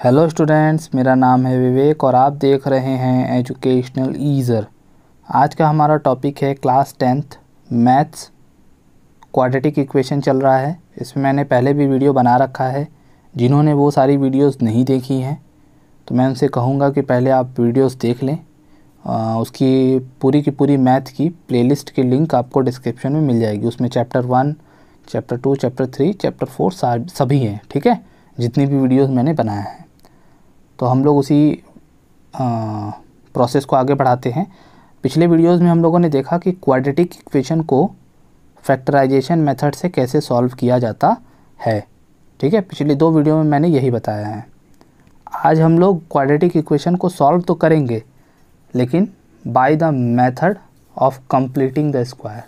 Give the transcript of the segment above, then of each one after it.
Hello students, मेरा नाम है विवेक और आप देख रहे हैं एजुकेशनल ईज़र। आज का हमारा टॉपिक है class 10th maths quadratic equation चल रहा है। इसमें मैंने पहले भी वीडियो बना रखा है। जिन्होंने वो सारी वीडियोस नहीं देखी हैं तो मैं उनसे कहूँगा कि पहले आप वीडियोस देख लें। उसकी पूरी की पूरी मैथ की प्लेलिस्ट की लिंक आपको डिस्क्रिप्शन में मिल जाएगी। उसमें चैप्टर 1, चैप्टर 2, चैप्टर 3, चैप्टर 4 सभी हैं, ठीक है, जितनी भी वीडियोस मैंने बनाया है। तो हम लोग उसी प्रोसेस को आगे बढ़ाते हैं। पिछले वीडियोस में हम लोगों ने देखा कि क्वाड्रेटिक इक्वेशन को फैक्टराइजेशन मेथड से कैसे सॉल्व किया जाता है, ठीक है। पिछली 2 वीडियो में मैंने यही बताया है। आज हम लोग क्वाड्रेटिक इक्वेशन को सॉल्व तो करेंगे, लेकिन by the method of completing the square,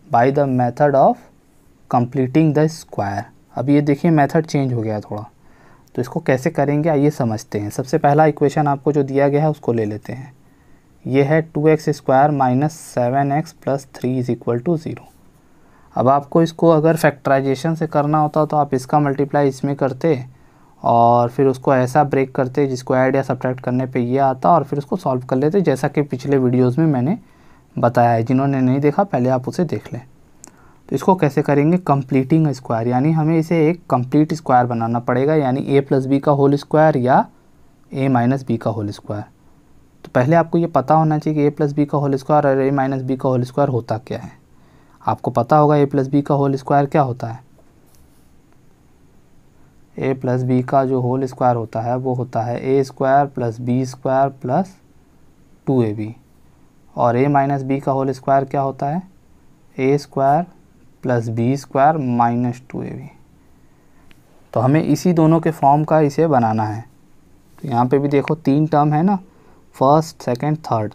by the method of completing the square. अब ये देखिए मेथड चेंज हो गया थोड़ा, तो इसको कैसे करेंगे आइए समझते हैं। सबसे पहला इक्वेशन आपको जो दिया गया है उसको ले लेते हैं। ये है 2x² minus 7x plus 3 is equal to 0। अब आपको इसको अगर फैक्टराइजेशन से करना होता तो आप इसका मल्टीप्लाई इसमें करते और फिर उसको ऐसा ब्रेक करते जिसको ऐड या सब्ट्रैक्ट करने पे ये आता और फिर उसको सॉल्व कर लेते, जैसा कि पिछले वीडियोज़ में मैंने बताया है। जिन्होंने नहीं देखा पहले आप उसे देख लें। तो इसको कैसे करेंगे, कंप्लीटिंग स्क्वायर, यानी हमें इसे एक कंप्लीट स्क्वायर बनाना पड़ेगा, यानी a प्लस बी का होल स्क्वायर या a माइनस बी का होल स्क्वायर। तो पहले आपको ये पता होना चाहिए कि a प्लस बी का होल स्क्वायर और a माइनस बी का होल स्क्वायर होता क्या है। आपको पता होगा a प्लस बी का होल स्क्वायर क्या होता है। a प्लस बी का जो होल स्क्वायर होता है वो होता है a square plus B square plus 2ab, और a माइनस बी का होल स्क्वायर क्या होता है a square plus B square minus 2ab। तो हमें इसी दोनों के फॉर्म का इसे बनाना है। तो यहाँ पे भी देखो 3 टर्म है ना, फर्स्ट, सेकंड, थर्ड।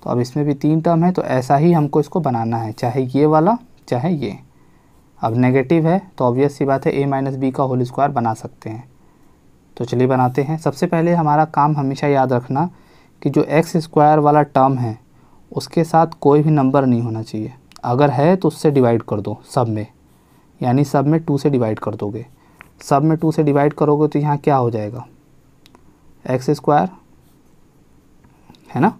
तो अब इसमें भी 3 टर्म है, तो ऐसा ही हमको इसको बनाना है, चाहे ये वाला चाहे ये। अब नेगेटिव है तो ऑब्वियस सी बात है a माइनस बी का होल स्क्वायर बना सकते हैं। तो चलिए बनाते हैं। सबसे पहले हमारा काम हमेशा याद रखना कि जो एक्स स्क्वायर वाला टर्म है उसके साथ कोई भी नंबर नहीं होना चाहिए। अगर है तो उससे डिवाइड कर दो सब में, यानी सब में 2 से डिवाइड कर दोगे। सब में 2 से डिवाइड करोगे तो यहाँ क्या हो जाएगा, एक्स स्क्वायर है ना,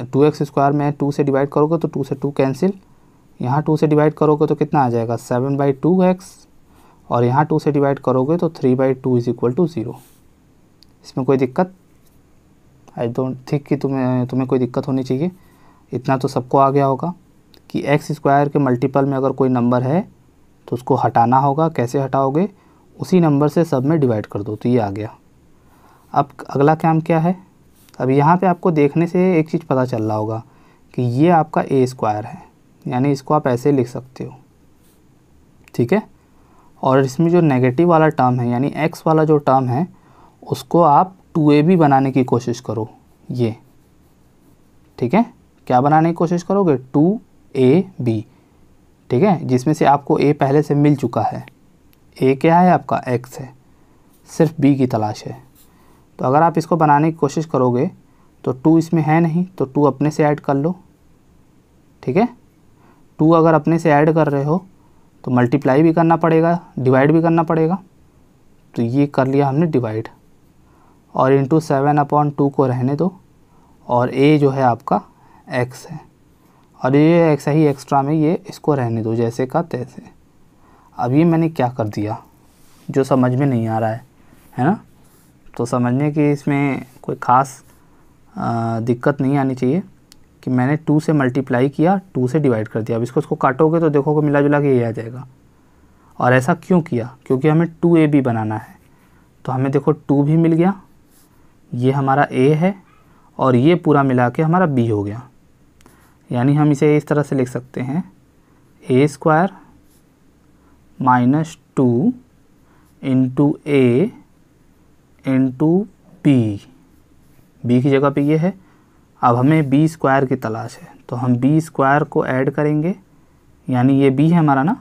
2x² में 2 से डिवाइड करोगे तो 2 से 2 कैंसिल, यहाँ 2 से डिवाइड करोगे तो कितना आ जाएगा 7/2x, और यहाँ 2 से डिवाइड करोगे तो 3/2 इज इक्वल टू 0। इसमें कोई दिक्कत, आई डोंट थिंक कि तुम्हें कोई दिक्कत होनी चाहिए। इतना तो सबको आ गया होगा कि एक्स स्क्वायर के मल्टीपल में अगर कोई नंबर है तो उसको हटाना होगा। कैसे हटाओगे, उसी नंबर से सब में डिवाइड कर दो, तो ये आ गया। अब अगला काम क्या है, अब यहाँ पे आपको देखने से एक चीज़ पता चल रहा होगा कि ये आपका a स्क्वायर है, यानी इसको आप ऐसे लिख सकते हो, ठीक है। और इसमें जो नेगेटिव वाला टर्म है यानी x वाला जो टर्म है उसको आप 2ab बनाने की कोशिश करो, ये, ठीक है। क्या बनाने की कोशिश करोगे, 2ab, ठीक है, जिसमें से आपको a पहले से मिल चुका है। a क्या है आपका, x है, सिर्फ b की तलाश है। तो अगर आप इसको बनाने की कोशिश करोगे तो 2 इसमें है नहीं, तो 2 अपने से ऐड कर लो, ठीक है। 2 अगर अपने से ऐड कर रहे हो तो मल्टीप्लाई भी करना पड़ेगा, डिवाइड भी करना पड़ेगा। तो ये कर लिया हमने डिवाइड, और इंटू 7/2 को रहने दो, और a जो है आपका x है, और ये ऐसा ही एक्स्ट्रा में ये इसको रहने दो जैसे का तैसे। अब ये मैंने क्या कर दिया जो समझ में नहीं आ रहा है ना। तो समझने की इसमें कोई ख़ास दिक्कत नहीं आनी चाहिए कि मैंने 2 से मल्टीप्लाई किया, 2 से डिवाइड कर दिया। अब इसको काटोगे तो देखोगे मिला जुला के ये आ जाएगा। और ऐसा क्यों किया, क्योंकि हमें 2ab बनाना है। तो हमें देखो 2 भी मिल गया, ये हमारा a है, और ये पूरा मिला के हमारा b हो गया। यानी हम इसे इस तरह से लिख सकते हैं, a square minus 2 into a into b की जगह पे ये है। अब हमें b स्क्वायर की तलाश है, तो हम b स्क्वायर को ऐड करेंगे, यानी ये b है हमारा ना,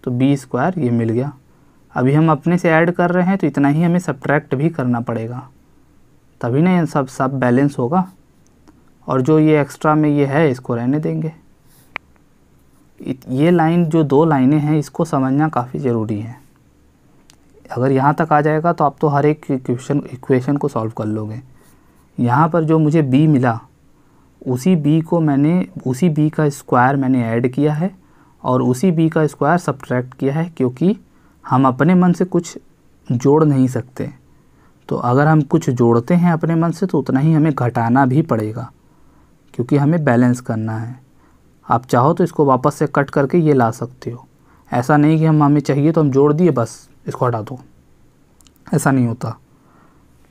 तो b स्क्वायर ये मिल गया। अभी हम अपने से ऐड कर रहे हैं तो इतना ही हमें सब्ट्रैक्ट भी करना पड़ेगा, तभी ना ये सब बैलेंस होगा। और जो ये एक्स्ट्रा में ये है इसको रहने देंगे। ये लाइन, जो 2 लाइनें हैं, इसको समझना काफ़ी ज़रूरी है। अगर यहाँ तक आ जाएगा तो आप तो हर एक इक्वेशन को सॉल्व कर लोगे। यहाँ पर जो मुझे b मिला उसी b का स्क्वायर मैंने ऐड किया है और उसी b का स्क्वायर सब्ट्रैक्ट किया है, क्योंकि हम अपने मन से कुछ जोड़ नहीं सकते। तो अगर हम कुछ जोड़ते हैं अपने मन से तो उतना ही हमें घटाना भी पड़ेगा, क्योंकि हमें बैलेंस करना है। आप चाहो तो इसको वापस से कट करके ये ला सकते हो। ऐसा नहीं कि हमें चाहिए तो हम जोड़ दिए बस इसको हटा दो, ऐसा नहीं होता।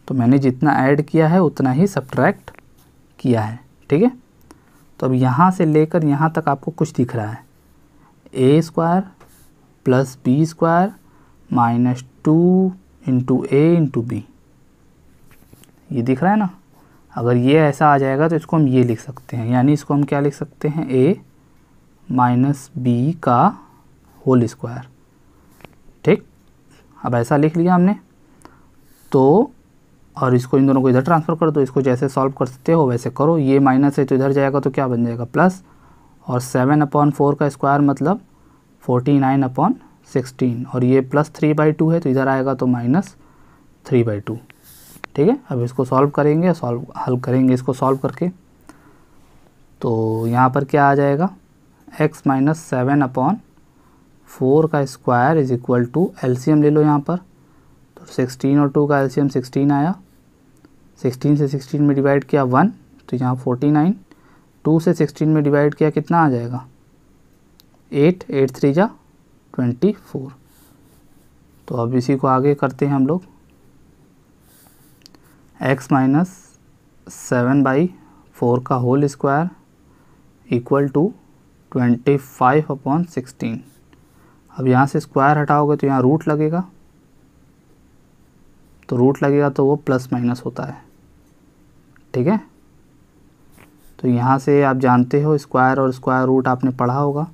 तो मैंने जितना ऐड किया है उतना ही सब्ट्रैक्ट किया है, ठीक है। तो अब यहाँ से लेकर यहाँ तक आपको कुछ दिख रहा है, a square plus B square minus 2 into a into B, ये दिख रहा है ना। अगर ये ऐसा आ जाएगा तो इसको हम ये लिख सकते हैं, यानी इसको हम क्या लिख सकते हैं, a माइनस बी का होल स्क्वायर, ठीक। अब ऐसा लिख लिया हमने तो, और इसको इन दोनों को इधर ट्रांसफ़र कर दो। इसको जैसे सॉल्व करते हो वैसे करो। ये माइनस है तो इधर जाएगा तो क्या बन जाएगा, प्लस, और 7/4 का स्क्वायर मतलब 49/16, और ये प्लस 3/2 है तो इधर आएगा तो माइनस 3/2, ठीक है। अब इसको सॉल्व करेंगे, हल करेंगे इसको सॉल्व करके। तो यहाँ पर क्या आ जाएगा, x माइनस 7/4 का square is equal to, LCM ले लो यहाँ पर, तो 16 और 2 का एलसीएम 16 आया। 16 से 16 में डिवाइड किया 1, तो यहाँ 49। 2 से 16 में डिवाइड किया कितना आ जाएगा, 8, 8 3 जा 24। तो अब इसी को आगे करते हैं हम लोग। x माइनस 7/4 का होल स्क्वायर इक्वल टू 25/16। अब यहाँ से स्क्वायर हटाओगे तो यहाँ रूट लगेगा, तो रूट लगेगा तो वो प्लस माइनस होता है, ठीक है। तो यहाँ से आप जानते हो स्क्वायर और स्क्वायर रूट आपने पढ़ा होगा।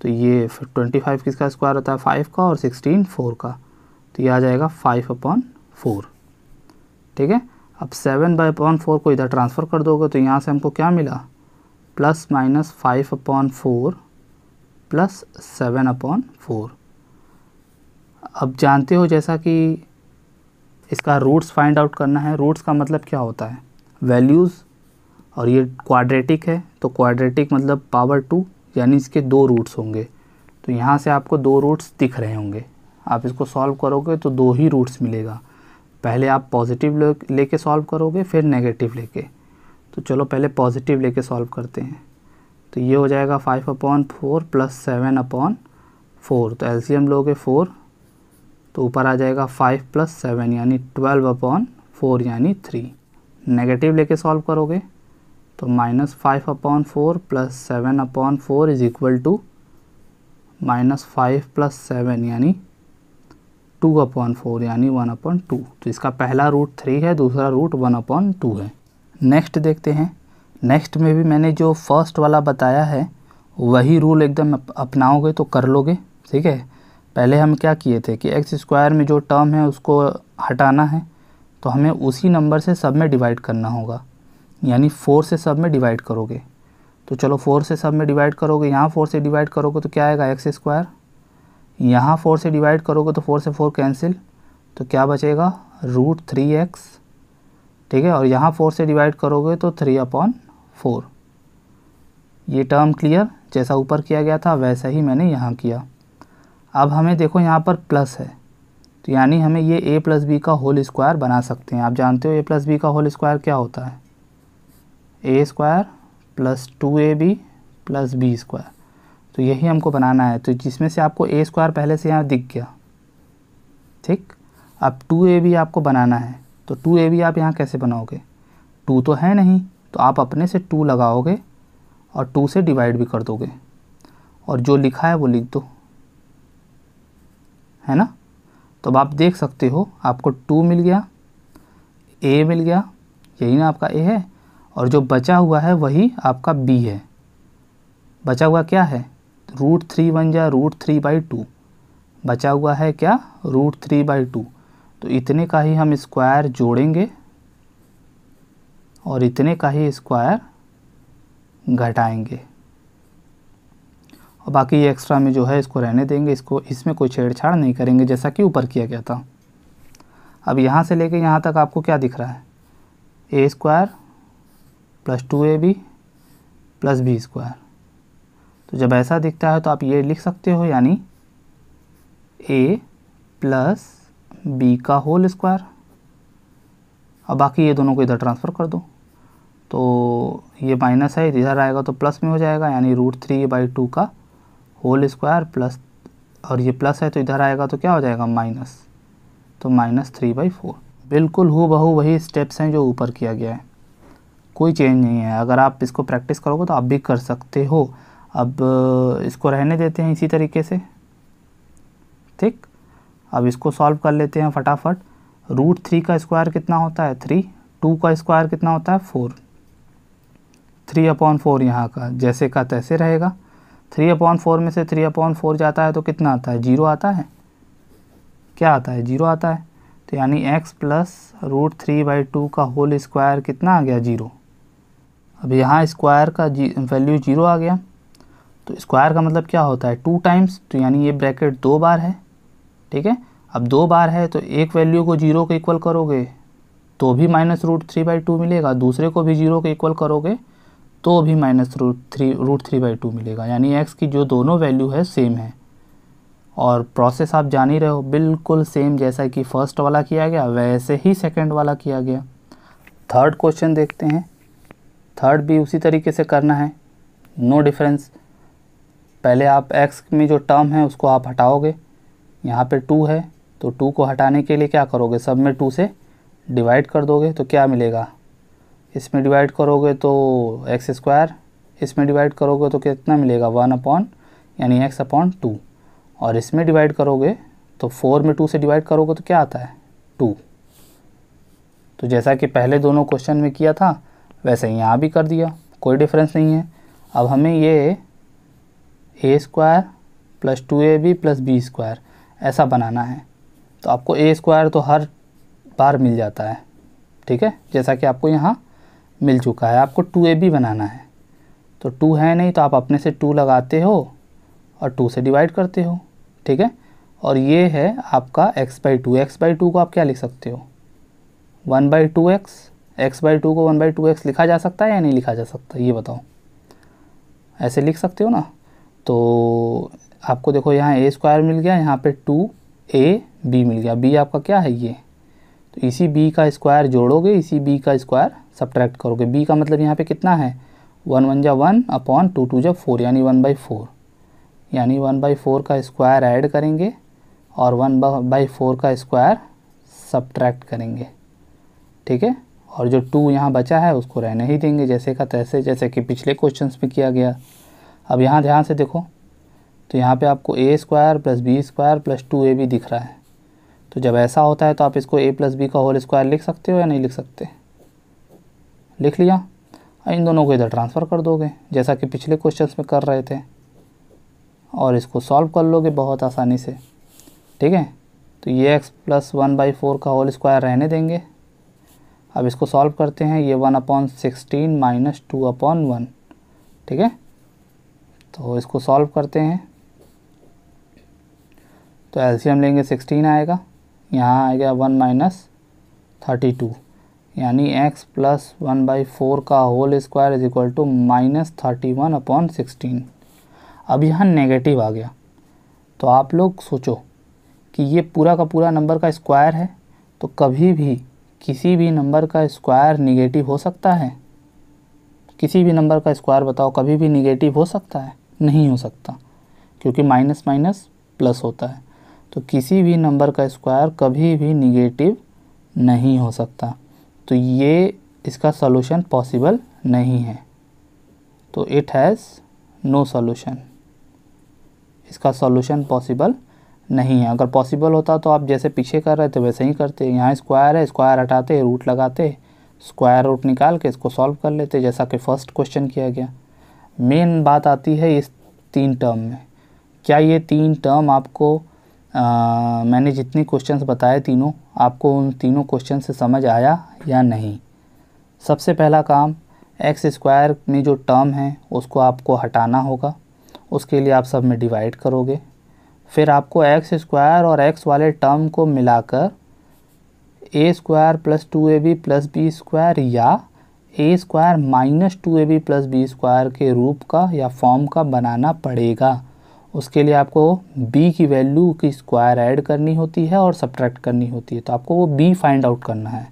तो ये 25 किसका स्क्वायर होता है, 5 का, और 16 4 का, तो ये आ जाएगा 5/4, ठीक है। अब 7/4 को इधर ट्रांसफ़र कर दोगे तो यहाँ से हमको क्या मिला, प्लस माइनस 5/4 प्लस 7/4। अब जानते हो जैसा कि इसका रूट्स फाइंड आउट करना है। रूट्स का मतलब क्या होता है, वैल्यूज़, और ये क्वाड्रेटिक है तो क्वाड्रेटिक मतलब पावर 2, यानी इसके 2 रूट्स होंगे। तो यहाँ से आपको 2 रूट्स दिख रहे होंगे। आप इसको सॉल्व करोगे तो 2 ही रूट्स मिलेगा। पहले आप पॉजिटिव लेके सॉल्व करोगे, फिर नेगेटिव लेके। तो चलो पहले पॉजिटिव लेके सॉल्व करते हैं। तो ये हो जाएगा 5/4 प्लस 7/4, तो एलसीएम लोगे 4, तो ऊपर आ जाएगा 5 प्लस 7 यानी 12/4 यानी 3। नेगेटिव लेके सॉल्व करोगे तो minus 5/4 plus 7/4 is equal to minus 5 plus 7 यानी 2/4 यानी 1/2। तो इसका पहला रूट 3 है, दूसरा रूट 1/2 है। नेक्स्ट देखते हैं। नेक्स्ट में भी मैंने जो फर्स्ट वाला बताया है वही रूल एकदम अपनाओगे तो कर लोगे, ठीक है। पहले हम क्या किए थे कि एक्स स्क्वायर में जो टर्म है उसको हटाना है, तो हमें उसी नंबर से सब में डिवाइड करना होगा, यानी 4 से सब में डिवाइड करोगे। तो चलो 4 से सब में डिवाइड करोगे, यहाँ 4 से डिवाइड करोगे तो क्या आएगा, एक्स स्क्वायर। यहाँ 4 से डिवाइड करोगे तो 4 से 4 कैंसिल, तो क्या बचेगा, रूट 3x, ठीक है। और यहाँ 4 से डिवाइड करोगे तो 3/4। ये टर्म क्लियर, जैसा ऊपर किया गया था वैसा ही मैंने यहाँ किया। अब हमें देखो यहाँ पर प्लस है, तो यानी हमें ये a प्लस बी का होल स्क्वायर बना सकते हैं। आप जानते हो a प्लस बी का होल स्क्वायर क्या होता है, a square plus 2ab plus B square. तो यही हमको बनाना है, तो जिसमें से आपको a स्क्वायर पहले से यहाँ दिख गया, ठीक। अब 2ab आपको बनाना है, तो 2ab आप यहाँ कैसे बनाओगे, 2 तो है नहीं, तो आप अपने से 2 लगाओगे और 2 से डिवाइड भी कर दोगे, और जो लिखा है वो लिख दो, है ना। तो अब आप देख सकते हो आपको 2 मिल गया, a मिल गया, यही ना आपका a है, और जो बचा हुआ है वही आपका b है। बचा हुआ क्या है, रूट 3 बन जाए रूट 3/2, बचा हुआ है क्या, रूट 3/2। तो इतने का ही हम स्क्वायर जोड़ेंगे और इतने का ही स्क्वायर घटाएंगे, और बाकी ये एक्स्ट्रा में जो है इसको रहने देंगे, इसको इसमें कोई छेड़छाड़ नहीं करेंगे जैसा कि ऊपर किया गया था। अब यहाँ से लेके यहाँ तक आपको क्या दिख रहा है, A square plus 2ab plus B square. तो जब ऐसा दिखता है तो आप ये लिख सकते हो, यानी a प्लस बी का होल स्क्वायर। अब बाकी ये दोनों को इधर ट्रांसफ़र कर दो, तो ये माइनस है, इधर आएगा तो प्लस में हो जाएगा, यानी √3/2 का होल स्क्वायर प्लस, और ये प्लस है तो इधर आएगा तो क्या हो जाएगा माइनस, तो -3/4। बिल्कुल हूबहू वही स्टेप्स हैं जो ऊपर किया गया है, कोई चेंज नहीं है। अगर आप इसको प्रैक्टिस करोगे तो आप भी कर सकते हो। अब इसको रहने देते हैं इसी तरीके से, ठीक। अब इसको सॉल्व कर लेते हैं फटाफट। √3 का स्क्वायर कितना होता है 3, 2 का स्क्वायर कितना होता है 4, 3/4 यहाँ का जैसे का तैसे रहेगा। 3/4 में से 3/4 जाता है तो कितना आता है, 0 आता है। क्या आता है, 0 आता है। तो यानी x प्लस √3/2 का होल स्क्वायर कितना आ गया, 0। अब यहाँ स्क्वायर का वैल्यू 0 आ गया, तो स्क्वायर का मतलब क्या होता है 2 टाइम्स, तो यानी ये ब्रैकेट 2 बार है, ठीक है। अब 2 बार है तो एक वैल्यू को 0 के इक्वल करोगे तो भी -√3/2 मिलेगा, दूसरे को भी 0 के इक्वल करोगे तो भी -√3/2 मिलेगा, यानी x की जो दोनों वैल्यू है सेम है। और प्रोसेस आप जान ही रहे हो, बिल्कुल सेम जैसा कि फर्स्ट वाला किया गया वैसे ही सेकंड वाला किया गया। थर्ड क्वेश्चन देखते हैं। थर्ड भी उसी तरीके से करना है, नो डिफरेंस। पहले आप x में जो टर्म है उसको आप हटाओगे, यहाँ पे 2 है तो 2 को हटाने के लिए क्या करोगे, सब में 2 से डिवाइड कर दोगे तो क्या मिलेगा, इसमें डिवाइड करोगे तो x², इसमें डिवाइड करोगे तो कितना मिलेगा 1 यानी x/2, और इसमें डिवाइड करोगे तो 4 में 2 से डिवाइड करोगे तो क्या आता है 2। तो जैसा कि पहले दोनों क्वेश्चन में किया था वैसे ही यहाँ भी कर दिया, कोई डिफरेंस नहीं है। अब हमें ये a² plus 2ab plus b² ऐसा बनाना है, तो आपको a² तो हर बार मिल जाता है, ठीक है, जैसा कि आपको यहाँ मिल चुका है। आपको 2ab बनाना है, तो 2 है नहीं तो आप अपने से 2 लगाते हो और 2 से डिवाइड करते हो, ठीक है। और ये है आपका x/2, x/2 को आप क्या लिख सकते हो 1/2x, x/2 को 1/2x लिखा जा सकता है या नहीं लिखा जा सकता, ये बताओ। ऐसे लिख सकते हो ना। तो आपको देखो यहाँ a² मिल गया, यहाँ पे 2ab मिल गया, b आपका क्या है ये, तो इसी b का स्क्वायर जोड़ोगे, इसी b का स्क्वायर सब्ट्रैक्ट करोगे। b का मतलब यहाँ पे कितना है 1 1 जा 1 2 2 जा 4 यानी 1/4, यानी 1/4 का स्क्वायर ऐड करेंगे और 1/4 का स्क्वायर सब्ट्रैक्ट करेंगे, ठीक है। और जो 2 यहाँ बचा है उसको रहने ही देंगे जैसे का तैसे, जैसे कि पिछले क्वेश्चंस में किया गया। अब यहाँ ध्यान से देखो, तो यहाँ पे आपको a² plus b² plus 2ab दिख रहा है। तो जब ऐसा होता है तो आप इसको a प्लस b का होल स्क्वायर लिख सकते हो या नहीं लिख सकते, लिख लिया। इन दोनों को इधर ट्रांसफ़र कर दोगे जैसा कि पिछले क्वेश्चंस में कर रहे थे, और इसको सॉल्व कर लोगे बहुत आसानी से, ठीक है। तो ये x प्लस 1/4 का होल स्क्वायर रहने देंगे। अब इसको सॉल्व करते हैं, ये 1/16 माइनस 2/1, ठीक है। तो इसको सॉल्व करते हैं, तो एलसीएम लेंगे 16 आएगा, यहाँ आएगा 1 - 32, यानी x प्लस 1/4 का whole square is equal to -31/16। अब यहाँ नेगेटिव आ गया, तो आप लोग सोचो कि ये पूरा का पूरा नंबर का स्क्वायर है, तो कभी भी किसी भी नंबर का स्क्वायर निगेटिव हो सकता है, किसी भी नंबर का स्क्वायर बताओ कभी भी निगेटिव हो सकता है, नहीं हो सकता, क्योंकि माइनस माइनस प्लस होता है। तो किसी भी नंबर का स्क्वायर कभी भी निगेटिव नहीं हो सकता, तो ये इसका सॉल्यूशन पॉसिबल नहीं है, तो इट हैज़ नो सॉल्यूशन, इसका सॉल्यूशन पॉसिबल नहीं है। अगर पॉसिबल होता तो आप जैसे पीछे कर रहे थे वैसे ही करते, यहाँ स्क्वायर है, स्क्वायर हटाते, रूट लगाते, स्क्वायर रूट निकाल के इसको सॉल्व कर लेते जैसा कि फर्स्ट क्वेश्चन किया गया। मेन बात आती है इस 3 टर्म में, क्या ये 3 टर्म आपको मैंने जितने क्वेश्चंस बताए तीनों, आपको उन तीनों क्वेश्चन से समझ आया या नहीं। सबसे पहला काम x² में जो टर्म है उसको आपको हटाना होगा, उसके लिए आप सब में डिवाइड करोगे। फिर आपको एक्स स्क्वायर और एक्स वाले टर्म को मिलाकर A square plus 2ab plus B square या A square minus 2ab plus B square के रूप का या फॉर्म का बनाना पड़ेगा। उसके लिए आपको b की वैल्यू की स्क्वायर ऐड करनी होती है और सब्ट्रैक्ट करनी होती है। तो आपको वो b फाइंड आउट करना है।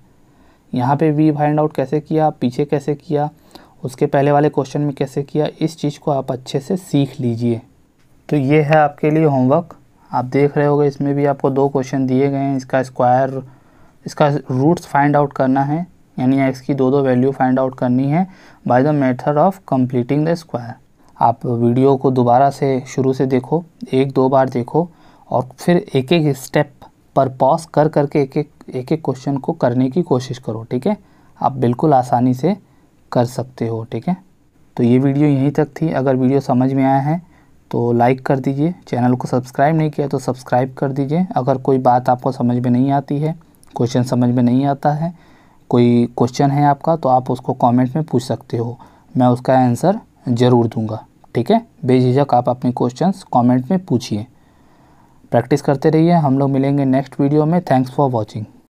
यहाँ पे b फाइंड आउट कैसे किया, पीछे कैसे किया, उसके पहले वाले क्वेश्चन में कैसे किया, इस चीज़ को आप अच्छे से सीख लीजिए। तो ये है आपके लिए होमवर्क। आप देख रहे होगे इसमें भी आपको 2 क्वेश्चन दिए गए हैं। इसका रूट्स फाइंड आउट करना है, यानी x की 2 वैल्यू फाइंड आउट करनी है by the method of completing the square. आप वीडियो को दोबारा से शुरू से देखो, 1-2 बार देखो और फिर एक एक स्टेप पर पॉज कर करके एक एक क्वेश्चन को करने की कोशिश करो, ठीक है। आप बिल्कुल आसानी से कर सकते हो, ठीक है। तो ये वीडियो यहीं तक थी। अगर वीडियो समझ में आया है तो लाइक कर दीजिए, चैनल को सब्सक्राइब नहीं किया तो सब्सक्राइब कर दीजिए। अगर कोई बात आपको समझ में नहीं आती है, क्वेश्चन समझ में नहीं आता है, कोई क्वेश्चन है आपका, तो आप उसको कमेंट में पूछ सकते हो, मैं उसका आंसर ज़रूर दूंगा, ठीक है। बेझिझक आप अपने क्वेश्चंस कमेंट में पूछिए। प्रैक्टिस करते रहिए। हम लोग मिलेंगे नेक्स्ट वीडियो में। Thanks for watching.